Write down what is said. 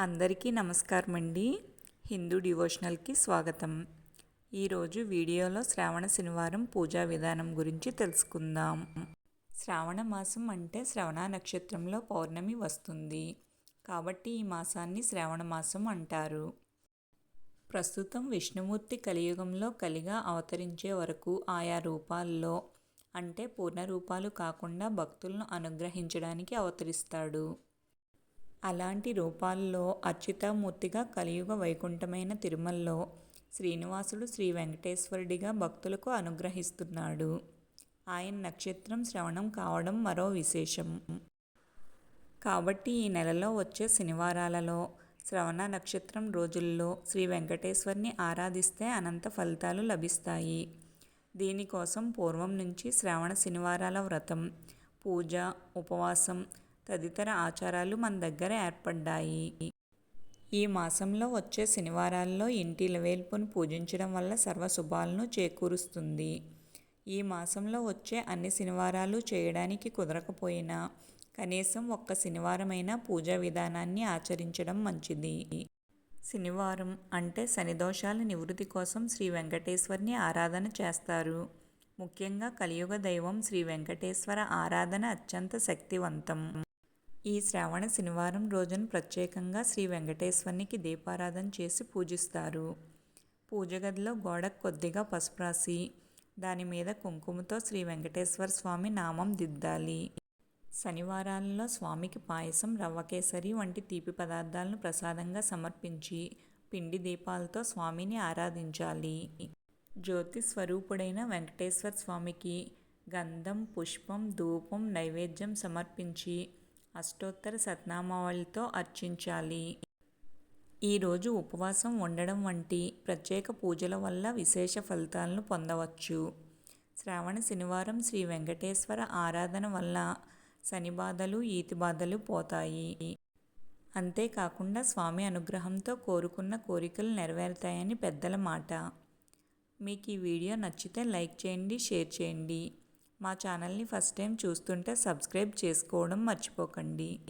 అందరికీ నమస్కారం అండి. హిందూ డివోషనల్కి స్వాగతం. ఈరోజు వీడియోలో శ్రావణ శనివారం పూజా విధానం గురించి తెలుసుకుందాం. శ్రావణ మాసం అంటే శ్రవణ నక్షత్రంలో పౌర్ణమి వస్తుంది కాబట్టి ఈ మాసాన్ని శ్రావణ మాసం అంటారు. ప్రస్తుతం విష్ణుమూర్తి కలియుగంలో కలిగా అవతరించే వరకు ఆయా రూపాల్లో అంటే పూర్ణ రూపాలు కాకుండా భక్తులను అనుగ్రహించడానికి అవతరిస్తాడు. అలాంటి రూపాల్లో అర్చితామూర్తిగా కలియుగ వైకుంఠమైన తిరుమలలో శ్రీనివాసుడు శ్రీ వెంకటేశ్వరుడిగా భక్తులకు అనుగ్రహిస్తున్నాడు. ఆయన నక్షత్రం శ్రవణం కావడం మరో విశేషం. కాబట్టి ఈ నెలలో వచ్చే శనివారాలలో శ్రవణ నక్షత్రం రోజుల్లో శ్రీ వెంకటేశ్వరుని ఆరాధిస్తే అనంత ఫలితాలు లభిస్తాయి. దీనికోసం పూర్వం నుంచి శ్రావణ శనివారాల వ్రతం, పూజ, ఉపవాసం తదితర ఆచారాలు మన దగ్గర ఏర్పడ్డాయి. ఈ మాసంలో వచ్చే శనివారాల్లో ఇంటి ఇలవేల్పును పూజించడం వల్ల సర్వశుభాలను చేకూరుస్తుంది. ఈ మాసంలో వచ్చే అన్ని శనివారాలు చేయడానికి కుదరకపోయినా కనీసం ఒక్క శనివారమైనా పూజా విధానాన్ని ఆచరించడం మంచిది. శనివారం అంటే శనిదోషాల నివృత్తి కోసం శ్రీ వెంకటేశ్వరుని ఆరాధన చేస్తారు. ముఖ్యంగా కలియుగ దైవం శ్రీ వెంకటేశ్వర ఆరాధన అత్యంత శక్తివంతం. ఈ శ్రావణ శనివారం రోజున ప్రత్యేకంగా శ్రీ వెంకటేశ్వరునికి దీపారాధన చేసి పూజిస్తారు. పూజ గదిలో గోడకు కొద్దిగా పసుపు రాసి దాని మీద కుంకుమతో శ్రీ వెంకటేశ్వర స్వామి నామం దిద్దాలి. శనివారాలలో స్వామికి పాయసం, రవ్వ కేసరి వంటి తీపి పదార్థాలను ప్రసాదంగా సమర్పించి పిండి దీపాలతో స్వామిని ఆరాధించాలి. జ్యోతి స్వరూపుడైన వెంకటేశ్వర స్వామికి గంధం, పుష్పం, ధూపం, నైవేద్యం సమర్పించి అష్టోత్తర శతనామావళితో అర్చించాలి. ఈరోజు ఉపవాసం ఉండడం వంటి ప్రత్యేక పూజల వల్ల విశేష ఫలితాలను పొందవచ్చు. శ్రావణ శనివారం శ్రీ వెంకటేశ్వర ఆరాధన వల్ల శని బాధలు, ఈతి బాధలు పోతాయి. అంతేకాకుండా స్వామి అనుగ్రహంతో కోరుకున్న కోరికలు నెరవేరుతాయని పెద్దల మాట. మీకు ఈ వీడియో నచ్చితే లైక్ చేయండి, షేర్ చేయండి. మా ఛానల్ని ఫస్ట్ టైం చూస్తుంటే సబ్స్క్రైబ్ చేసుకోవడం మర్చిపోకండి.